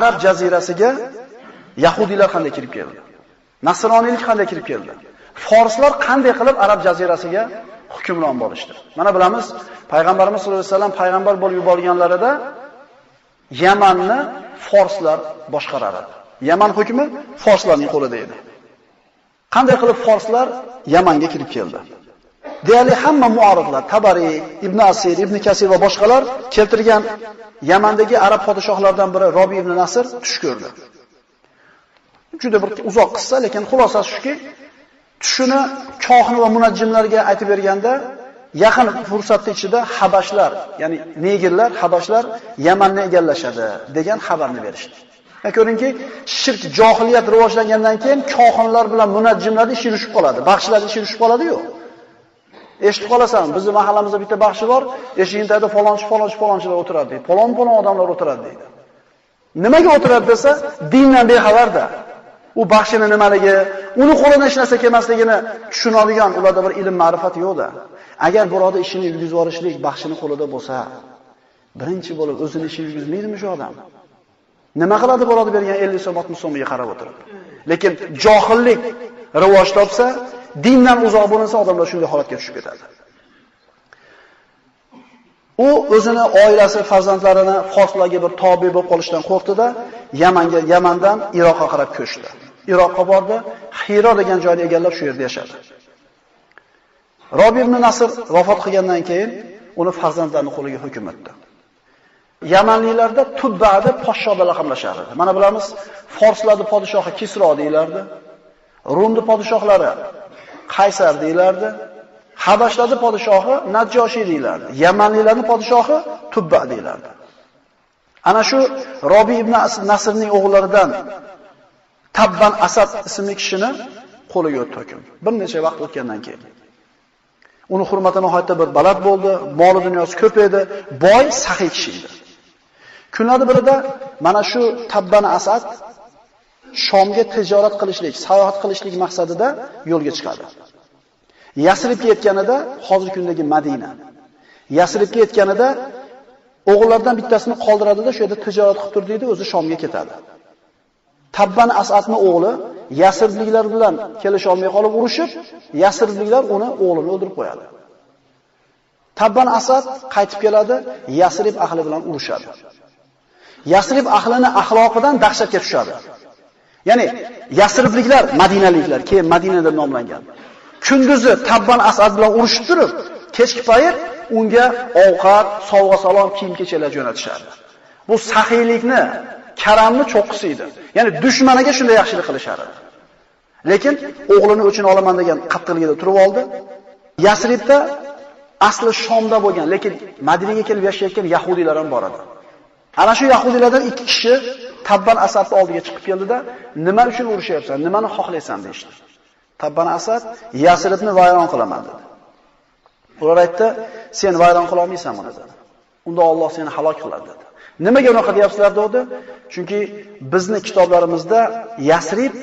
Arab jazirasiga yahudiylar qanday kirib keldi? Nasroniylik qanday kirib keldi? Forslar qanday qilib Arab jazirasiga hukmron bo'lishdi? Mana bilamiz, payg'ambarimiz sollallohu alayhi vasallam payg'ambar bo'lib yuborilganlarida Yamanni forslar boshqarar edi. Yaman hukmi forslarning qo'lida edi. Qanday qilib forslar Yamanga kirib keldi? Deyarli hamma muoriflar, Tabari, Ibn Asir, Ibn Kasir va boshqalar keltirgan Yamandagi arab podshohlaridan biri Robi ibn Nasr tush ko'rdi. Juda bir uzoq qissa, lekin xulosasi shuki, tushini kohin va munajjimlarga aytib berganda, yaqin fursatda ichida habashlar, ya'ni negerlar, habashlar Yamanni egallashadi degan xabarni berishdi. Ko'ringki, shirk, johiliyat rivojlangandan keyin kohinlar bilan munajjimlar ish yurishib qoladi, baxshilar ish yurishib qoladi-yu. Eshitib qolasan, bizning mahallamizda bitta baxshi bor, eshigini tagida falonchilar o'tiradi deydi. Falon odamlar o'tiradi deydi. Nimaga o'tiradi desa, dindan bexabarda. U baxshini nimaligi, uni qo'lidan hech narsa kelmasligini tushunadigan ularda bir ilm, ma'rifat yo'qda. Agar biroda ishini yurgizib yuborishlik baxshini qo'lida bo'lsa, birinchi bo'lib o'zini ishini yurgizmaydimi shu odam? Nima qiladi biroda bergan 50 so'm, 60 so'mga qarab o'tirib. Lekin johillik rivoj topsa, dindan uzoq bo'linsa, odamlar shunday holatga tushib ketadi. U o'zini, oilasi, farzandlarini forslarga bir tobe bo'lib qolishdan qo'rqdi-da, Yamandan Iroqqa qarab ko'chdi. Iroqqa bordi, Hiro degan joyni egallab shu yerda yashadi. Robi ibn Nasr vafot qilgandan keyin uni farzandlarining qo'liga hukm etdi. Yamanliklarda Tubba deb podsho bilan laqablashardi. Mana bilamiz, forslarning podshohi Kisro deyilardi. Rumning podshohlari Qaysar deyilardi. Habashlarning podshohi Najjoshi deyilardi. Yamanliklarning podshohi Tubba deyilardi. Ana shu Robi ibn Nasrning o'g'illaridan Tabban Asad ismli kishini qo'liga o'tdi hukm. Bir necha vaqt o'tgandan keyin uni hurmati nihoyatda bir baland bo'ldi, moli dunyosi ko'p edi, boy, saxiy kishi edi. Kunlarning birida mana shu Tabban Asad Shomga tijorat qilishlik, sayohat qilishlik maqsadida yo'lga chiqadi. Yasribga yetganida, hozirgi kundagi Madina. Yasribga yetganida o'g'illardan bittasini qoldiradi-da, shu yerda tijorat qilib tur deydi, o'zi Shomga ketadi. Tabban Asadning o'g'li Yasribliklar bilan kelisha olmay qolib urushib, Yasribliklar uni o'g'lini o'ldirib qo'yadi. Tabban Asad qaytib keladi, Yasrib ahli bilan urushadi. Yasrib ahlining axloqidan dahshatga tushadi. Ya'ni Yasribliklar, Madinaliklar, keyin Madina deb nomlangan. Kunduzi Tabban Asad bilan urushib turib, kechki payt unga ovqat, sovg'a-salom, kiyim-kechaklar jo'natishadi. Bu saxiylikni, karamni cho'qqisi edi. Ya'ni dushmaniga shunday yaxshilik qilishardi. Lekin o'g'lini o'chini olaman degan qattiqligida turib oldi. Yasribda asli Shomda bo'lgan, lekin Madinaga kelib yashayotgan yahudiylar ham bor edi. Ana shu yahudiylardan ikki kishi Tabban Asadning oldiga chiqib keldida, "Nima uchun urushyapsan? Nimani xohlaysan?" deydi. Tabban Asad Yasribni vayron qilaman dedi. Ular aytdi, "Sen vayron qila olmaysan buni" dedi. Unda Alloh seni halok qiladi dedi. Nimaga unaqa deyapsizlar dedi? Chunki bizning kitoblarimizda Yasrib